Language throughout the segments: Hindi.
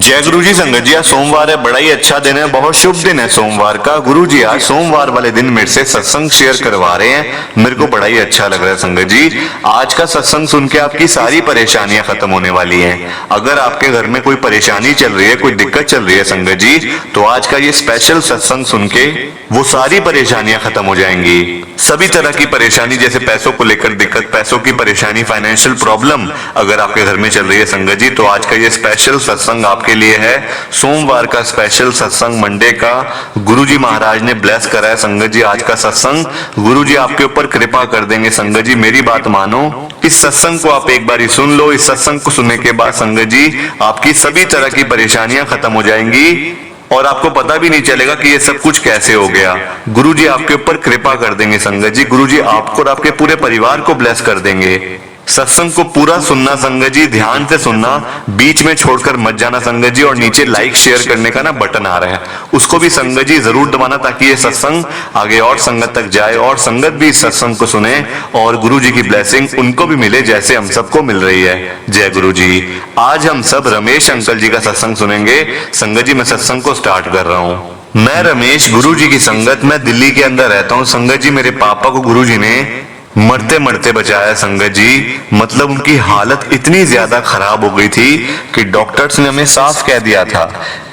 जय गुरु जी। संगत जी, आज सोमवार है, बड़ा ही अच्छा दिन है, बहुत शुभ दिन है सोमवार का। गुरु जी आज सोमवार वाले दिन मेरे से सत्संग शेयर करवा रहे हैं, मेरे को बड़ा ही अच्छा लग रहा है। संगत जी, आज का सत्संग सुन के आपकी सारी परेशानियां खत्म होने वाली हैं। अगर आपके घर में कोई परेशानी चल रही है, कोई दिक्कत चल रही है संगत जी, तो आज का ये स्पेशल सत्संग सुन के वो सारी परेशानियां खत्म हो जाएंगी। सभी तरह की परेशानी, जैसे पैसों को लेकर दिक्कत, पैसों की परेशानी, फाइनेंशियल प्रॉब्लम अगर आपके घर में चल रही है संगत जी, तो आज का ये स्पेशल सत्संग आपके लिए है। सोमवार का स्पेशल सत्संग, मंडे का गुरुजी महाराज ने ब्लेस करा है संगत जी। आज का सत्संग गुरुजी आपके ऊपर कृपा कर देंगे संगत जी, मेरी बात मानो। इस सत्संग को आप एक बार ही सुन लो। इस सत्संग को सुनने के बाद संगत जी आपकी सभी तरह की परेशानियां खत्म हो जाएंगी और आपको पता भी नहीं चलेगा कि ये सब कुछ कैसे हो गया। गुरुजी आपके ऊपर कृपा कर देंगे संगत जी। गुरुजी आपको और आपके पूरे परिवार को ब्लेस कर देंगे। सत्संग को पूरा सुनना संगत जी, ध्यान से सुनना, बीच में छोड़कर मत जाना संगत जी। और नीचे लाइक शेयर करने का ना बटन आ रहा है, उसको भी संगत जी जरूर दबाना, ताकि ये सत्संग आगे और संगत तक जाए और संगत भी इस सत्संग को सुने और गुरु जी की ब्लेसिंग उनको भी मिले जैसे हम सबको मिल रही है। जय गुरु जी। आज हम सब रमेश अंकल जी का सत्संग सुनेंगे संगत जी। मैं सत्संग को स्टार्ट कर रहा हूँ। मैं रमेश, गुरु जी की संगत, मैं दिल्ली के अंदर रहता हूँ संगत जी। मेरे पापा को गुरु जी ने मरते मरते बचाया संगत जी। मतलब उनकी हालत इतनी ज्यादा खराब हो गई थी कि डॉक्टर्स ने हमें साफ कह दिया था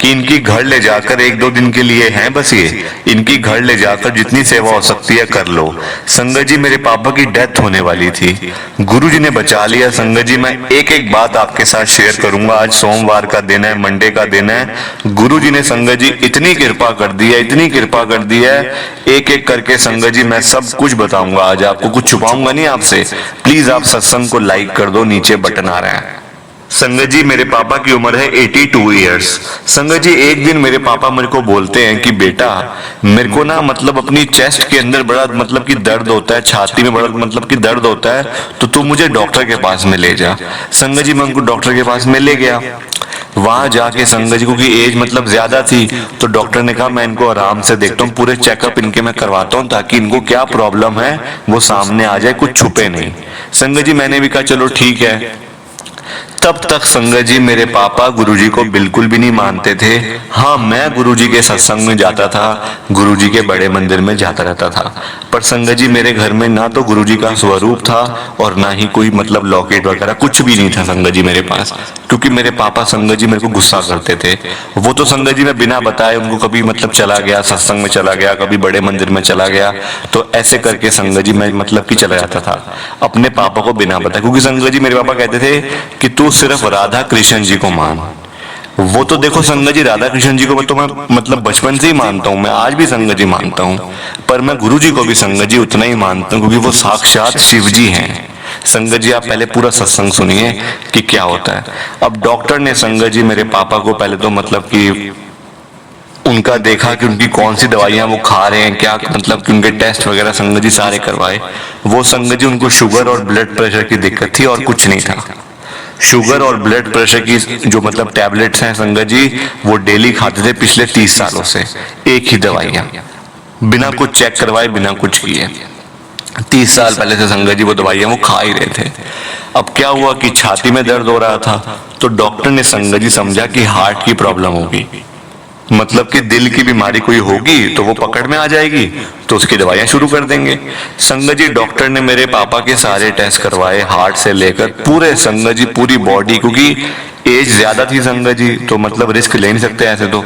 कि इनकी घर ले जाकर, 1-2 दिन के लिए हैं बस ये, इनकी घर ले जाकर जितनी सेवा हो सकती है कर लो। संगत जी मेरे पापा की डेथ होने वाली थी, गुरु जी ने बचा लिया संगत जी। मैं एक एक बात आपके साथ शेयर करूंगा। आज सोमवार का दिन है, मंडे का दिन है। गुरु जी ने संगत जी इतनी कृपा कर दी है, इतनी कृपा कर दी है, एक एक करके संगत जी मैं सब कुछ बताऊंगा आज आपको, कुछ छुपाऊंगा नहीं आपसे। प्लीज आप सत्संग को लाइक कर दो, नीचे बटन आ रहा है। संगत जी मेरे पापा की उम्र है 82 इयर्स। संगत जी एक दिन मेरे पापा मेरे को बोलते हैं कि बेटा मेरे को ना मतलब अपनी चेस्ट के अंदर बड़ा मतलब कि दर्द होता है, छाती में बड़ा मतलब कि दर्द होता है, तो तू मुझे डॉक्टर के पास में ले जा। संगत जी मैं उनको डॉक्टर के पास में ले गया। वहां जाके संगत जी की एज मतलब ज्यादा थी, तो डॉक्टर ने कहा मैं इनको आराम से देखता हूँ, पूरे चेकअप इनके मैं करवाता हूँ ताकि इनको क्या प्रॉब्लम है वो सामने आ जाए, कुछ छुपे नहीं। संगत जी मैंने भी कहा चलो ठीक है। तब तक संगत जी मेरे पापा गुरुजी को बिल्कुल भी नहीं मानते थे। हाँ, मैं गुरुजी के सत्संग में जाता था, गुरुजी के बड़े मंदिर में जाता रहता था, पर संगत जी मेरे घर में ना तो गुरुजी का स्वरूप था और ना ही कोई मतलब लॉकेट वगैरह कुछ भी नहीं था संगत जी मेरे पास। क्योंकि मेरे पापा संगत जी मेरे को गुस्सा करते थे। वो तो संगत जी मैं बिना बताए उनको कभी मतलब चला गया, सत्संग में चला गया, कभी बड़े मंदिर में चला गया, तो ऐसे करके संगत जी मैं मतलब कि चला जाता था अपने पापा को बिना बताए। क्योंकि संगत जी मेरे पापा कहते थे कि तू सिर्फ राधा कृष्ण जी को मान। वो तो देखो संगत जी राधा कृष्ण जी को तो मैं मतलब बचपन से ही मानता हूँ, मैं आज भी संगत जी मानता हूँ, पर मैं गुरु जी को भी संगत जी उतना ही मानता हूँ क्योंकि वो साक्षात शिव जी हैं। संगत जी आप पहले पूरा सत्संग सुनिए कि क्या होता है। अब डॉक्टर ने संगत जी मेरे पापा को पहले तो मतलब कि उनका देखा कि उनकी कौन सी दवाइयां वो खा रहे हैं, क्या मतलब कि उनके टेस्ट वगैरह संगत जी सारे करवाए। वो संगत जी उनको शुगर और ब्लड प्रेशर की दिक्कत थी और कुछ नहीं था। शुगर और ब्लड प्रेशर की जो मतलब टैबलेट्स हैं संगत जी वो डेली खाते थे पिछले 30 सालों से, एक ही दवाइयां, बिना कुछ चेक करवाए, बिना कुछ किए। 30 साल पहले से संगत जी वो दवाइयां वो खा ही रहे थे। अब क्या हुआ कि छाती में दर्द हो रहा था, तो डॉक्टर ने संगत जी समझा कि हार्ट की प्रॉब्लम होगी, मतलब कि दिल की बीमारी कोई होगी तो वो पकड़ में आ जाएगी, तो उसकी दवाइयां शुरू कर देंगे। संगत जी डॉक्टर ने मेरे पापा के सारे टेस्ट करवाए, हार्ट से लेकर पूरे संगत जी पूरी बॉडी, क्योंकि एज ज्यादा थी संगत जी, तो मतलब रिस्क ले नहीं सकते ऐसे तो।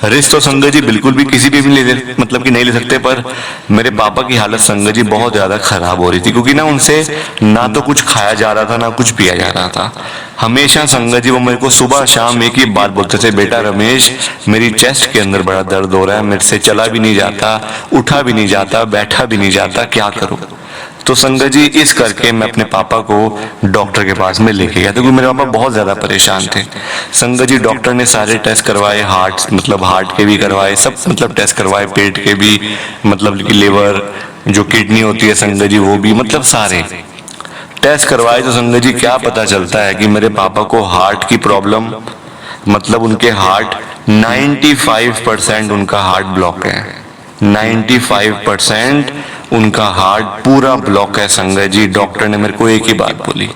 रिस्क तो संगत जी बिल्कुल भी किसी भी ले मतलब कि नहीं ले सकते, पर मेरे पापा की हालत संगत जी बहुत ज्यादा खराब हो रही थी क्योंकि ना उनसे ना तो कुछ खाया जा रहा था ना कुछ पिया जा रहा था। हमेशा संगत जी वो मेरे को सुबह शाम एक ही बात बोलते थे, बेटा रमेश मेरी चेस्ट के अंदर बड़ा दर्द हो रहा है, मेरे से चला भी नहीं जाता, उठा भी नहीं जाता, बैठा भी नहीं जाता, क्या करूं। तो संगत जी इस करके मैं अपने पापा को डॉक्टर के पास में लेके गया था क्योंकि मेरे पापा बहुत ज्यादा परेशान थे। संगत जी डॉक्टर ने सारे टेस्ट करवाए, हार्ट के भी करवाए, सब मतलब टेस्ट करवाए, पेट के भी, मतलब कि लिवर जो किडनी होती है संगत जी वो भी, मतलब सारे टेस्ट करवाए। तो संगत जी क्या पता चलता है कि मेरे पापा को हार्ट की प्रॉब्लम, मतलब उनके हार्ट 95% उनका हार्ट ब्लॉक है, 95% उनका हार्ट पूरा ब्लॉक है संगत जी। डॉक्टर ने मेरे को एक ही बात बोली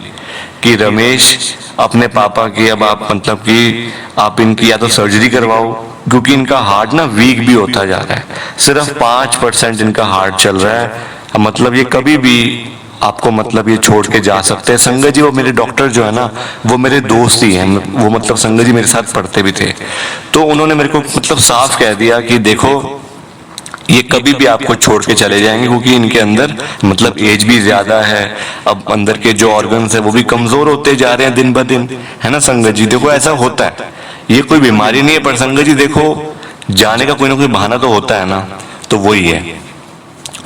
कि रमेश अपने पापा की अब आप मतलब कि आप इनकी या तो सर्जरी करवाओ, क्योंकि इनका हार्ट ना वीक भी होता जा रहा है, सिर्फ 5% इनका हार्ट चल रहा है, मतलब ये कभी भी आपको मतलब ये छोड़ के जा सकते हैं। संगत जी वो मेरे डॉक्टर जो है ना वो मेरे दोस्त ही हैं, वो मतलब संगत जी मेरे साथ पढ़ते भी थे, तो उन्होंने मेरे को मतलब साफ कह दिया कि देखो ये कभी भी आपको छोड़ के चले जाएंगे, क्योंकि इनके अंदर मतलब एज भी ज्यादा है, अब अंदर के जो ऑर्गन्स है वो भी कमजोर होते जा रहे हैं दिन ब दिन, है ना संगत जी। देखो ऐसा होता है, ये कोई बीमारी नहीं है, पर संगत जी देखो जाने का कोई ना कोई बहाना तो होता है ना, तो वही है।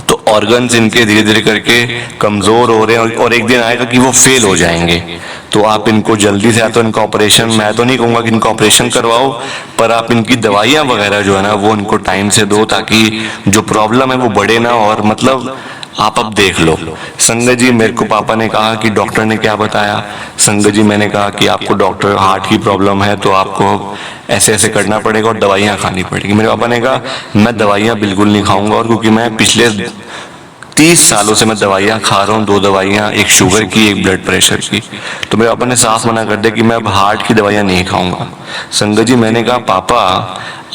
तो ऑर्गन्स इनके धीरे धीरे करके कमजोर हो रहे हैं और एक दिन आएगा कि वो फेल हो जाएंगे, तो आप इनको जल्दी से या तो इनका ऑपरेशन, मैं तो नहीं कहूंगा कि इनका ऑपरेशन करवाओ, पर आप इनकी दवाइयां वगैरह जो है ना वो इनको टाइम से दो, ताकि जो प्रॉब्लम है वो बढ़े ना, और मतलब आप अब देख लो। संगत जी मेरे को पापा ने कहा कि डॉक्टर ने क्या बताया, संगत जी मैंने कहा कि आपको डॉक्टर हार्ट की प्रॉब्लम है तो आपको ऐसे ऐसे करना पड़ेगा और दवाइयाँ खानी पड़ेगी। मेरे पापा ने कहा मैं दवाइयाँ बिल्कुल नहीं खाऊंगा, और क्योंकि मैं पिछले 30 सालों से मैं दवाइयाँ खा रहा हूँ, 2 दवाइयाँ, एक शुगर की एक ब्लड प्रेशर की, तो मेरे पापा ने साफ मना कर दिया कि मैं अब हार्ट की दवाइयाँ नहीं खाऊंगा। संगत जी मैंने कहा पापा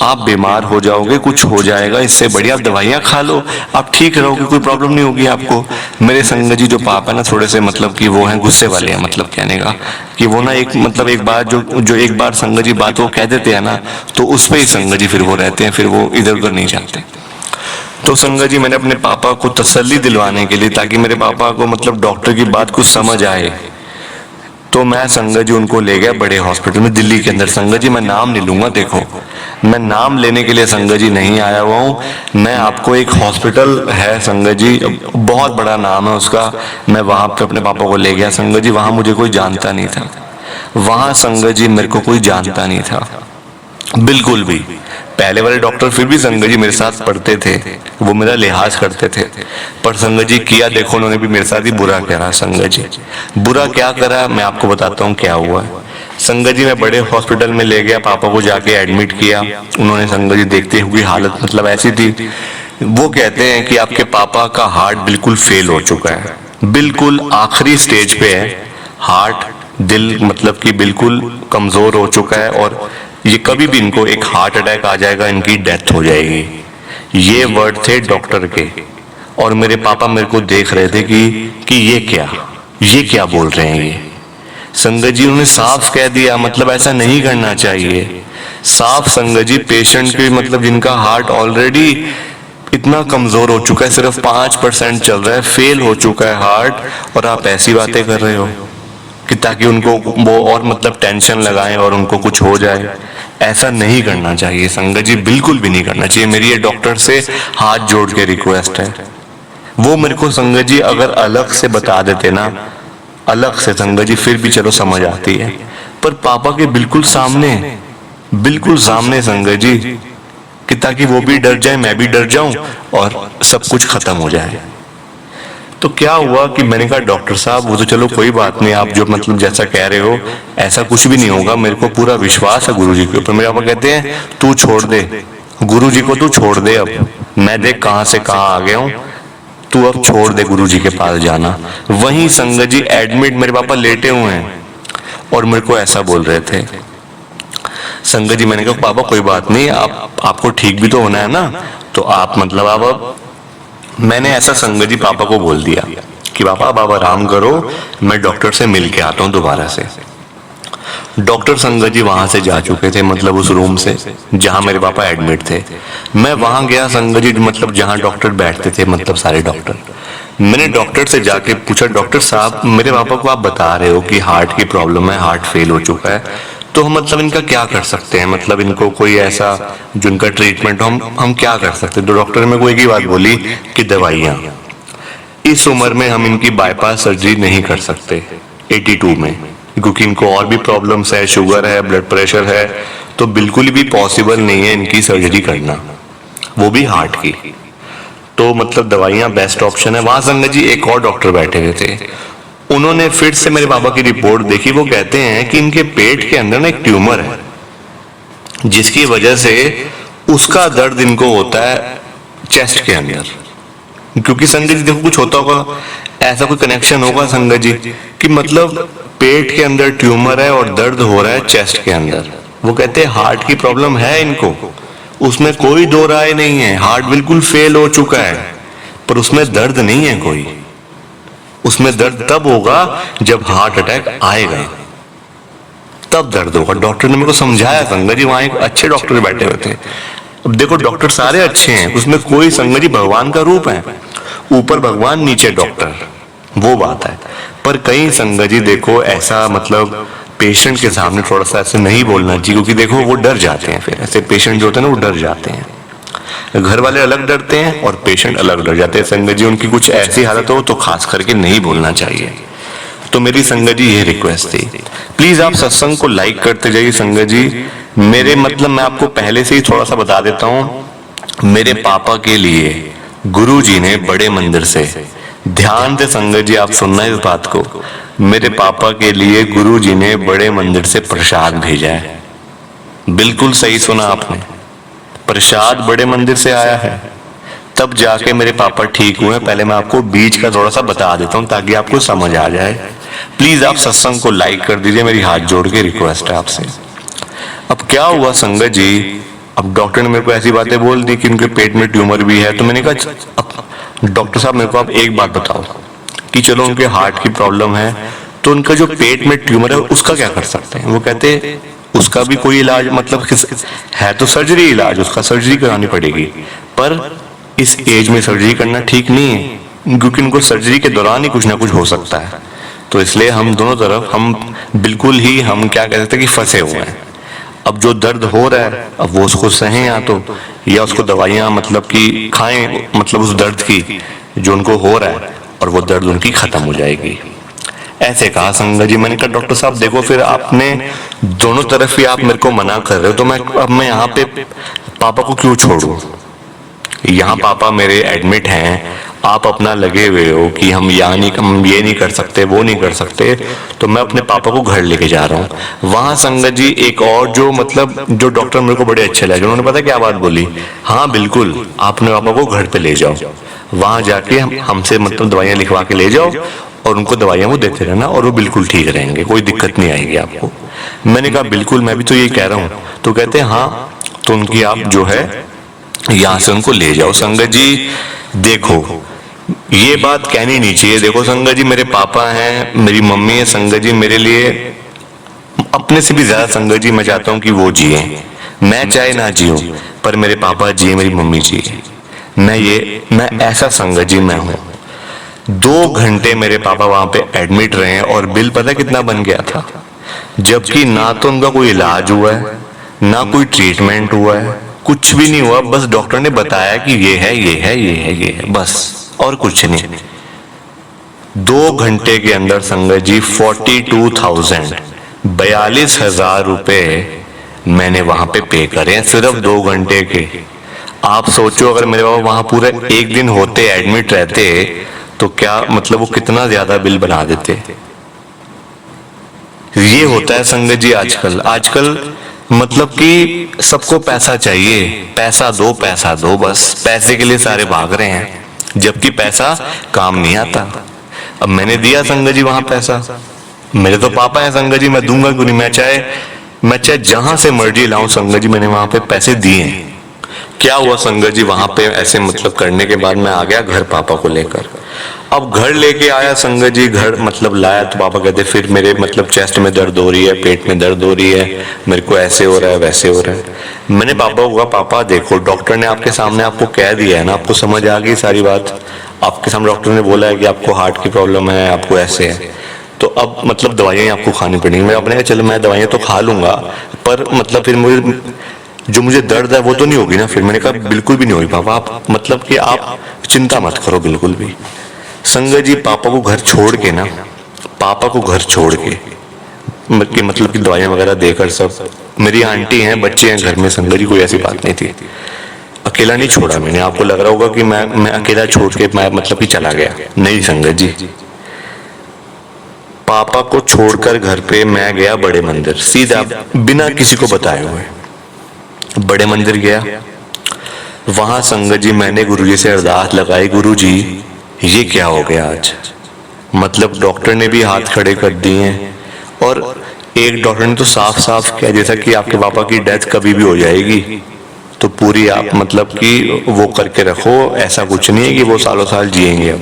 आप बीमार हो जाओगे, कुछ हो जाएगा, इससे बढ़िया आप दवाइयाँ खा लो, आप ठीक रहोगे, कोई प्रॉब्लम नहीं होगी आपको। मेरे संगत जी जो पापा ना थोड़े से मतलब कि वो हैं गुस्से वाले हैं, मतलब कहने का कि वो ना एक मतलब एक बार जो एक बार संगत जी बात वो कह देते हैं ना, तो उस पे ही संगत जी फिर वो रहते हैं, फिर वो इधर उधर नहीं जाते। तो संगत जी मैंने अपने पापा को तसल्ली दिलवाने के लिए, ताकि मेरे पापा को मतलब डॉक्टर की बात कुछ समझ आए, तो मैं संगत जी उनको ले गया बड़े हॉस्पिटल में दिल्ली के अंदर। संगत जी मैं नाम नहीं लूंगा, देखो मैं नाम लेने के लिए संगत जी नहीं आया हुआ हूँ, मैं आपको एक हॉस्पिटल है संगत जी, बहुत बड़ा नाम है उसका, मैं वहां पे अपने पापा को ले गया संगत जी। वहां मुझे कोई जानता नहीं था, वहां संगत जी मेरे को कोई जानता नहीं था बिल्कुल भी। पहले वाले डॉक्टर फिर भी संगत जी मेरे साथ पढ़ते थे, वो मेरा लिहाज करते थे, पर संगत जी किया देखो उन्होंने भी मेरे साथ ही बुरा करा। संगत जी बुरा क्या करा मैं आपको बताता हूँ क्या हुआ। संगत जी मैं बड़े हॉस्पिटल में ले गया, पापा को जाके एडमिट किया, उन्होंने संगत जी देखते हुए हालत मतलब ऐसी थी, वो कहते हैं कि आपके पापा का हार्ट बिल्कुल फेल हो चुका है, बिल्कुल आखिरी स्टेज पे है, हार्ट दिल मतलब कि बिल्कुल कमजोर हो चुका है, और ये कभी भी इनको एक हार्ट अटैक आ जाएगा, इनकी डेथ हो जाएगी। ये वर्ड थे डॉक्टर के, और मेरे पापा मेरे को देख रहे थे कि ये क्या बोल रहे हैं ये। संगत जी उन्होंने साफ कह दिया, मतलब ऐसा नहीं करना चाहिए, साफ संगत जी पेशेंट के मतलब जिनका हार्ट ऑलरेडी इतना कमजोर हो चुका है, सिर्फ 5% चल रहा है, फेल हो चुका है हार्ट, और आप ऐसी बातें कर रहे हो कि ताकि उनको वो और मतलब टेंशन लगाएं और उनको कुछ हो जाए। ऐसा नहीं करना चाहिए संगत जी, बिल्कुल भी नहीं करना चाहिए। मेरी ये डॉक्टर से हाथ जोड़ के रिक्वेस्ट है, वो मेरे को संगत जी अगर अलग से बता देते ना, अलग से संगत जी फिर भी चलो समझ आती है, पर पापा के बिल्कुल सामने संगत जी, कि ताकि वो भी डर जाए मैं भी डर जाऊं और सब कुछ खत्म हो जाए। तो क्या हुआ कि मैंने कहा डॉक्टर साहब वो तो चलो कोई बात नहीं, आप जो मतलब जैसा कह रहे हो ऐसा कुछ भी नहीं होगा, मेरे को पूरा विश्वास है गुरुजी के ऊपर। मेरे पापा कहते हैं तू छोड़ दे गुरुजी को, तू छोड़ दे, अब मैं देख कहां से कहां आ गया हूं, तू अब छोड़ दे गुरुजी के पास जाना। वहीं संगत जी एडमिट मेरे पापा लेटे हुए हैं और मेरे को ऐसा बोल रहे थे। संगत जी मैंने कहा पापा कोई बात नहीं, आपको ठीक भी तो होना है ना, तो आप मतलब आप मैंने ऐसा संगत जी पापा को बोल दिया कि पापा आप आराम करो, मैं डॉक्टर से मिल के आता हूँ दोबारा से। डॉक्टर संगत जी वहां से जा चुके थे, मतलब उस रूम से जहां मेरे पापा एडमिट थे। मैं वहां गया संगत जी, मतलब जहां डॉक्टर बैठते थे, मतलब सारे डॉक्टर। मैंने डॉक्टर से जाके पूछा डॉक्टर साहब मेरे पापा को आप बता रहे हो कि हार्ट की प्रॉब्लम है, हार्ट फेल हो चुका है, तो हम मतलब इनका क्या कर सकते हैं, मतलब इनको कोई ऐसा जो इनका ट्रीटमेंट हम क्या कर सकते हैं। तो डॉक्टर ने कोई एक ही बात बोली कि दवाइयाँ, इस उम्र में हम इनकी बाईपास सर्जरी नहीं कर सकते 82 में, क्योंकि इनको और भी प्रॉब्लम्स है, शुगर है, ब्लड प्रेशर है, तो बिल्कुल भी पॉसिबल नहीं है इनकी सर्जरी करना, वो भी हार्ट की। तो मतलब दवाइयाँ बेस्ट ऑप्शन है। वहां संगत जी एक और डॉक्टर बैठे हुए थे, उन्होंने फिर से मेरे पापा की रिपोर्ट देखी। वो कहते हैं कि इनके पेट के अंदर ना एक ट्यूमर है, जिसकी वजह से उसका दर्द इनको होता है चेस्ट के अंदर। क्योंकि संगत जी देखो कुछ होता होगा, ऐसा कोई कनेक्शन होगा संगत जी कि मतलब पेट के अंदर ट्यूमर है और दर्द हो रहा है चेस्ट के अंदर। वो कहते हैं हार्ट की प्रॉब्लम है इनको, उसमें कोई दो राय नहीं है, हार्ट बिल्कुल फेल हो चुका है, पर उसमें दर्द नहीं है कोई। उसमें दर्द तब होगा जब हार्ट अटैक आएगा, तब दर्द होगा। डॉक्टर ने मेरे को समझाया संगत जी, वहां एक अच्छे डॉक्टर बैठे हुए थे। अब देखो डॉक्टर सारे अच्छे हैं, उसमें कोई संगत जी भगवान का रूप है, ऊपर भगवान नीचे डॉक्टर, वो बात है। पर कई संगत जी देखो ऐसा मतलब पेशेंट के सामने थोड़ा सा ऐसे नहीं बोलना चाहिए, क्योंकि देखो वो डर जाते हैं। फिर ऐसे पेशेंट जो होते हैं ना वो डर जाते हैं, घर वाले अलग डरते हैं और पेशेंट अलग डर जाते हैं। संगत जी उनकी कुछ ऐसी हालत हो तो खास करके नहीं बोलना चाहिए। तो मेरी संगत जी ये रिक्वेस्ट थी, प्लीज आप सत्संग को लाइक करते जाइए संगत जी। मेरे मतलब मैं आपको पहले से ही थोड़ा सा बता देता हूं, मेरे पापा के लिए गुरु जी ने बड़े मंदिर से, ध्यान से संगत जी आप सुनना इस बात को, मेरे पापा के लिए गुरु जी ने बड़े मंदिर से प्रसाद भेजा है। बिल्कुल सही सुना आपने, प्रसाद बड़े मंदिर से आया है, तब जाके मेरे पापा ठीक हुए। पहले मैं आपको बीच का थोड़ा सा बता देता हूं ताकि आपको समझ आ जाए। प्लीज आप सत्संग को लाइक कर दीजिए, मेरी हाथ जोड़ के रिक्वेस्ट है आपसे। अब क्या हुआ संगत जी, अब डॉक्टर ने मेरे को ऐसी बातें बोल दी कि उनके पेट में ट्यूमर भी है। तो मैंने कहा डॉक्टर साहब मेरे को आप एक बात बताओ कि चलो उनके हार्ट की प्रॉब्लम है, तो उनका जो पेट में ट्यूमर है उसका क्या कर सकते हैं। वो कहते उसका भी कोई इलाज मतलब है तो सर्जरी इलाज, उसका सर्जरी करानी पड़ेगी, पर इस एज में सर्जरी करना ठीक नहीं है, क्योंकि उनको सर्जरी के दौरान ही कुछ ना कुछ हो सकता है। तो इसलिए हम दोनों तरफ हम बिल्कुल ही हम क्या कह सकते हैं कि फंसे हुए हैं। अब जो दर्द हो रहा है अब वो उसको सहें या उसको दवाइयां मतलब कि खाएं, मतलब उस दर्द की जो उनको हो रहा है, और वो दर्द उनकी खत्म हो जाएगी। ऐसे कहा संगत जी। मैंने कहा डॉक्टर साहब देखो फिर आपने दोनों तरफ ही आप मेरे को मना कर रहे हो, तो मैं यहाँ पे पापा को क्यों छोड़ूं। यहाँ पापा मेरे एडमिट हैं, आप अपना लगे हुए हो कि हम ये नहीं कर सकते वो नहीं कर सकते, तो मैं अपने पापा को घर लेके जा रहा हूँ। वहां संगत जी एक और जो मतलब जो डॉक्टर मेरे को बड़े अच्छे लगे, उन्होंने पता क्या बात बोली, हाँ बिल्कुल आप अपने पापा को घर पे ले जाओ, वहां जाके हमसे मतलब दवाइयां लिखवा के ले जाओ और उनको दवाइयां वो देते रहना और वो बिल्कुल ठीक रहेंगे, कोई दिक्कत नहीं आएगी आपको। मैंने कहा बिल्कुल मैं भी तो यही कह रहा हूँ। तो कहते हैं हाँ तो उनकी आप जो है यहां से उनको ले जाओ। संगत जी देखो ये बात कहनी नहीं चाहिए। देखो संगत जी मेरे पापा हैं, मेरी मम्मी है संगत जी, मेरे लिए अपने से भी ज्यादा संगत जी मैं चाहता हूँ कि वो जिए, मैं चाहे ना जियो पर मेरे पापा जिए, मेरी मम्मी जिए। मैं ऐसा संगत जी मैं हूं। 2 घंटे मेरे पापा वहां पे एडमिट रहे हैं और बिल पता कितना बन गया था, जबकि ना तो उनका कोई इलाज हुआ है ना कोई ट्रीटमेंट हुआ है, कुछ भी नहीं हुआ। बस डॉक्टर ने बताया कि ये है ये है ये है ये है, बस और कुछ नहीं। 2 घंटे के अंदर संगत जी 42,000 रुपए मैंने वहां पे पे करे हैं सिर्फ 2 घंटे के। आप सोचो अगर मेरे पापा वहां पूरे एक दिन होते एडमिट रहते तो क्या मतलब वो कितना ज्यादा बिल बना देते। ये होता है संगत जी आजकल मतलब कि सबको पैसा चाहिए, पैसा दो, बस पैसे के लिए सारे भाग रहे हैं, जबकि पैसा काम नहीं आता। अब मैंने दिया संगत जी वहां पैसा, मेरे तो पापा हैं संगत जी, मैं दूंगा क्यों नहीं। मैं चाहे जहां से मर्जी लाऊं संगत जी, मैंने वहां पे पैसे दिए हैं। क्या हुआ संगत जी वहां पे ऐसे मतलब करने के बाद मैं आ गया घर पापा को लेकर। अब घर लेके आया संगत जी, घर मतलब लाया तो पापा कहते फिर मेरे मतलब चेस्ट में दर्द हो रही है, पेट में दर्द हो रही है, मेरे को ऐसे हो रहा है वैसे हो रहा है। मैंने पापा को कहा पापा देखो डॉक्टर ने आपके सामने आपको कह दिया है ना, आपको समझ आ गई सारी बात, आपके सामने डॉक्टर ने बोला है कि आपको हार्ट की प्रॉब्लम है, आपको ऐसे है, तो अब मतलब दवाइयां आपको खानी पड़ेंगी। मैं अपने चलो मैं दवाइयां तो खा लूंगा पर मतलब फिर मुझे दर्द है वो तो नहीं होगी ना। फिर मैंने कहा बिल्कुल भी नहीं होगी पापा, आप मतलब कि आप चिंता मत करो बिल्कुल भी। संगत जी पापा को घर छोड़ के मतलब कि दवाइयां वगैरह देकर सब, मेरी आंटी हैं बच्चे हैं घर में संगत जी, कोई ऐसी बात नहीं थी। अकेला नहीं छोड़ा मैंने, आपको लग रहा होगा कि मैं अकेला छोड़ के मैं मतलब कि चला गया, नहीं संगत जी। पापा को छोड़कर घर पे मैं गया बड़े मंदिर, सीधा बिना किसी को बताए हुए बड़े मंदिर गया। वहां संगत जी मैंने गुरुजी से अरदास लगाई, गुरुजी ये क्या हो गया आज, मतलब डॉक्टर ने भी हाथ खड़े कर दिए हैं, और एक डॉक्टर ने तो साफ साफ किया जैसा कि आपके पापा की डेथ कभी भी हो जाएगी, तो पूरी आप मतलब कि वो करके रखो, ऐसा कुछ नहीं है कि वो सालों साल जिएंगे,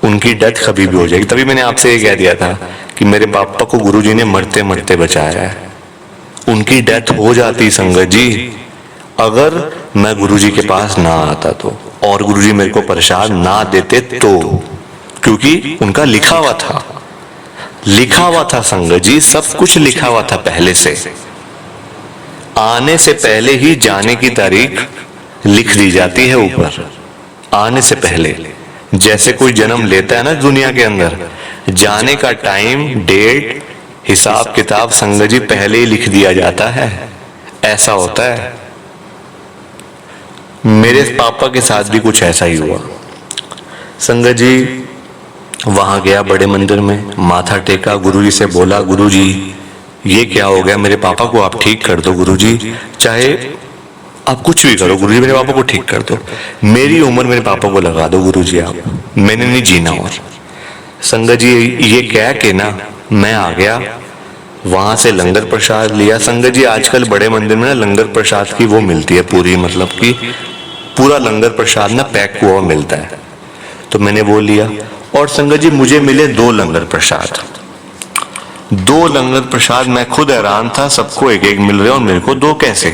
उनकी डेथ कभी भी हो जाएगी। तभी मैंने आपसे ये कह दिया था कि मेरे पापा को गुरुजी ने मरते मरते बचाया है। उनकी डेथ हो जाती संगत जी अगर मैं गुरुजी के पास ना आता तो, और गुरुजी मेरे को प्रसाद ना देते तो, क्योंकि उनका लिखा हुआ था, लिखा हुआ था संगत जी, सब कुछ लिखा हुआ था पहले से। आने से पहले ही जाने की तारीख लिख दी जाती है ऊपर, आने से पहले। जैसे कोई जन्म लेता है ना दुनिया के अंदर, जाने का टाइम, डेट, हिसाब किताब संगत जी पहले ही लिख दिया जाता है, ऐसा होता है। मेरे पापा के साथ भी कुछ ऐसा ही हुआ संगत जी। वहां गया बड़े मंदिर में, माथा टेका, गुरुजी से बोला गुरुजी ये क्या हो गया, मेरे पापा को आप ठीक कर दो गुरुजी, चाहे आप कुछ भी करो गुरुजी, मेरे पापा को ठीक कर दो, मेरी उम्र मेरे पापा को लगा दो गुरुजी, आप, मैंने नहीं जीना। और संगत जी ये कह के ना मैं आ गया, वहां से लंगर प्रसाद लिया। संगत जी आजकल बड़े मंदिर में ना लंगर प्रसाद की वो मिलती है पूरी, मतलब कि पूरा लंगर प्रसाद ना पैक हुआ मिलता है, तो मैंने वो लिया। और संगत जी मुझे मिले 2 लंगर प्रसाद, 2 लंगर प्रसाद। मैं खुद हैरान था, सबको एक एक मिल रहे और मेरे को 2 कैसे।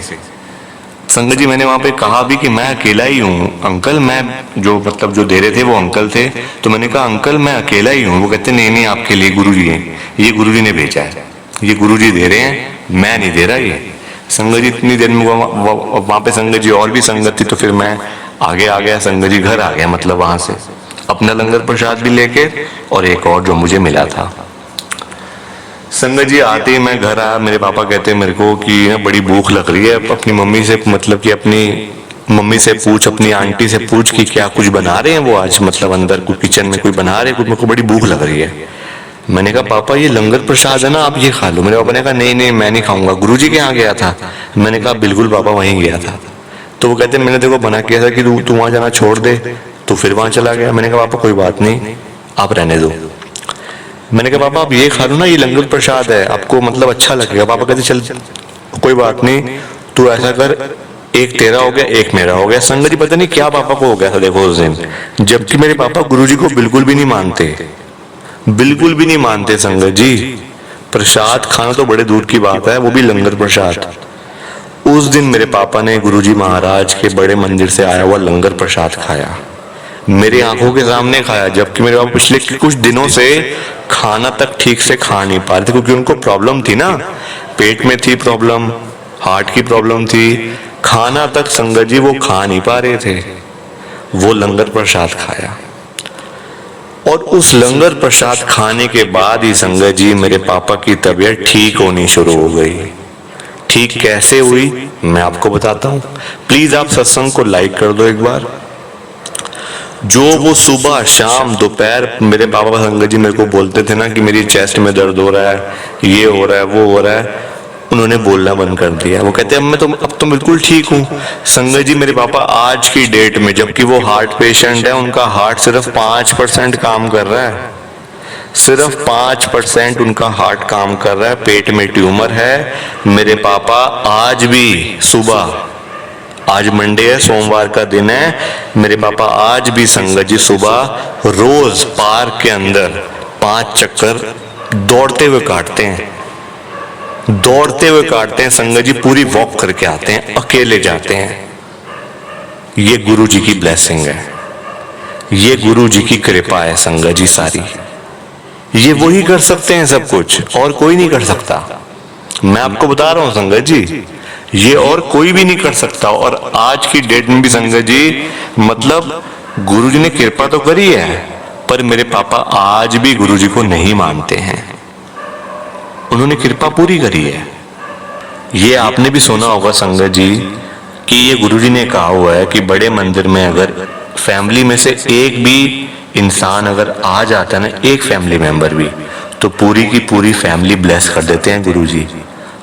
संगत जी मैंने वहां पे कहा भी कि मैं अकेला ही हूँ अंकल, मैं जो मतलब जो दे रहे थे वो अंकल थे, तो मैंने कहा अंकल मैं अकेला ही हूँ। वो कहते नहीं नहीं आपके लिए गुरुजी हैं, ये गुरुजी ने भेजा है, ये गुरुजी दे रहे हैं, मैं नहीं दे रहा ये। संगत जी इतनी देर में वहां पे संगत जी और भी संगत थी, तो फिर मैं आगे आ गया संगत जी, घर आ गया मतलब वहां से, अपना लंगर प्रसाद भी लेके और एक और जो मुझे मिला था। संगत जी आते ही मैं घर आया, मेरे पापा कहते मेरे को कि बड़ी भूख लग रही है, अपनी मम्मी से मतलब कि अपनी मम्मी से पूछ, अपनी आंटी से पूछ कि क्या कुछ बना रहे हैं वो आज, मतलब अंदर कोई किचन में कोई बना रहे हैं कुछ, मेरे को बड़ी भूख लग रही है। मैंने कहा पापा ये लंगर प्रसाद है ना, आप ये खा लो। मेरे पापा ने कहा नहीं नहीं मैं नहीं खाऊंगा, गुरुजी के यहाँ गया था। मैंने कहा बिल्कुल पापा वहीं गया था। तो वो कहते मैंने देखो बना किया था कि तू वहां जाना छोड़ दे, तो फिर वहां चला गया। मैंने कहा पापा कोई बात नहीं आप रहने दो। मैंने कहा पापा आप ये खा लो ना, ये लंगर प्रसाद है, आपको मतलब अच्छा लगेगा। पापा कहते चल कोई बात नहीं, तू ऐसा कर, एक तेरा हो गया एक मेरा हो गया। संगत जी पता नहीं क्या पापा को हो गया था देखो उस दिन, जबकि मेरे पापा गुरुजी को बिल्कुल भी नहीं मानते, बिल्कुल भी नहीं मानते संगत जी। प्रसाद खाना तो बड़े दूर की बात है, वो भी लंगर प्रसाद। उस दिन मेरे पापा ने गुरुजी महाराज के बड़े मंदिर से आया हुआ लंगर प्रसाद खाया, मेरी आंखों के सामने खाया, जबकि मेरे पापा पिछले कुछ दिनों से खाना तक ठीक से खा नहीं पा रहे थे, क्योंकि उनको प्रॉब्लम थी ना, पेट में थी प्रॉब्लम, हार्ट की प्रॉब्लम थी, खाना तक संगत जी वो खा नहीं पा रहे थे। वो लंगर प्रसाद खाया और उस लंगर प्रसाद खाने के बाद ही संगत जी मेरे पापा की तबीयत ठीक होनी शुरू हो गई। ठीक कैसे हुई मैं आपको बताता हूँ, प्लीज आप सत्संग को लाइक कर दो एक बार। जो वो सुबह शाम दोपहर मेरे पापा संगत जी मेरे को बोलते थे ना कि मेरी चेस्ट में दर्द हो रहा है, ये हो रहा है वो हो रहा है, उन्होंने बोलना बंद कर दिया। वो कहते हैं अब तो बिल्कुल ठीक हूँ। संगत जी मेरे पापा आज की डेट में, जबकि वो हार्ट पेशेंट है, उनका हार्ट सिर्फ 5% काम कर रहा है, सिर्फ 5% उनका हार्ट काम कर रहा है, पेट में ट्यूमर है। मेरे पापा आज भी सुबह, आज मंडे है, सोमवार का दिन है, मेरे पापा आज भी संगत जी सुबह रोज पार्क के अंदर 5 चक्कर दौड़ते हुए काटते हैं, दौड़ते हुए काटते हैं संगत जी, पूरी वॉक करके आते हैं, अकेले जाते हैं। ये गुरु जी की ब्लेसिंग है, ये गुरु जी की कृपा है संगत जी सारी। ये वही कर सकते हैं सब कुछ, और कोई नहीं कर सकता। मैं आपको बता रहा हूं संगत जी, ये और कोई भी नहीं कर सकता। और आज की डेट में भी संगत जी मतलब गुरु जी ने कृपा तो करी है, पर मेरे पापा आज भी गुरु जी को नहीं मानते हैं, उन्होंने कृपा पूरी करी है। ये आपने भी सुना होगा संगत जी कि ये गुरुजी ने कहा हुआ है कि बड़े मंदिर में अगर फैमिली में से एक भी इंसान अगर आ जाता है ना, एक फैमिली मेंबर भी, तो पूरी की पूरी फैमिली ब्लेस कर देते हैं गुरुजी।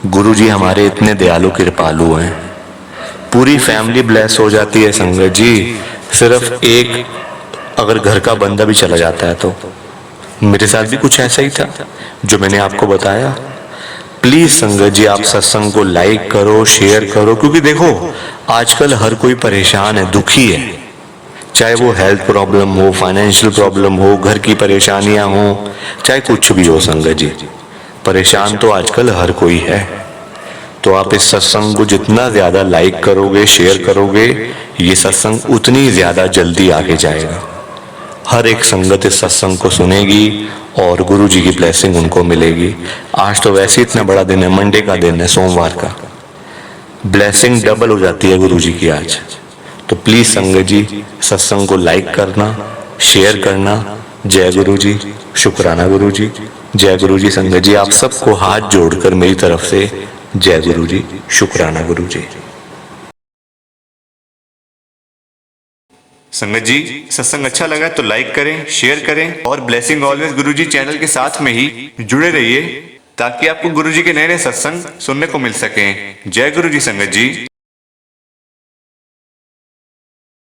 गुरुजी हमारे इतने दयालु कृपालु हैं, पूरी फैमिली ब्लेस हो जाती है संगत जी। सिर्फ एक अगर घर का बंदा भी चला जाता है तो मेरे साथ भी कुछ ऐसा ही था जो मैंने आपको बताया। प्लीज संगत जी, आप सत्संग को लाइक करो, शेयर करो, क्योंकि देखो आजकल हर कोई परेशान है, दुखी है। चाहे वो हेल्थ प्रॉब्लम हो, फाइनेंशियल प्रॉब्लम हो, घर की परेशानियां हो, चाहे कुछ भी हो संगत जी, परेशान तो आजकल हर कोई है। तो आप इस सत्संग को जितना ज्यादा लाइक करोगे, शेयर करोगे, ये सत्संग उतनी ज्यादा जल्दी आगे जाएगा। हर एक संगत इस सत्संग को सुनेगी और गुरु जी की ब्लेसिंग उनको मिलेगी। आज तो वैसे ही इतना बड़ा दिन है, मंडे का दिन है, सोमवार का, ब्लेसिंग डबल हो जाती है गुरु जी की आज। तो प्लीज संगत जी सत्संग को लाइक करना, शेयर करना। जय गुरु जी, शुक्राना गुरु जी, जय गुरु जी। संगत जी आप सबको हाथ जोड़कर मेरी तरफ से जय गुरु जी, शुक्राना गुरु जी। संगत जी सत्संग अच्छा लगा तो लाइक करें, शेयर करें और ब्लेसिंग ऑलवेज गुरुजी चैनल के साथ में ही जुड़े रहिए ताकि आपको गुरुजी के नए नए सत्संग सुनने को मिल सकें। जय गुरु जी संगत जी।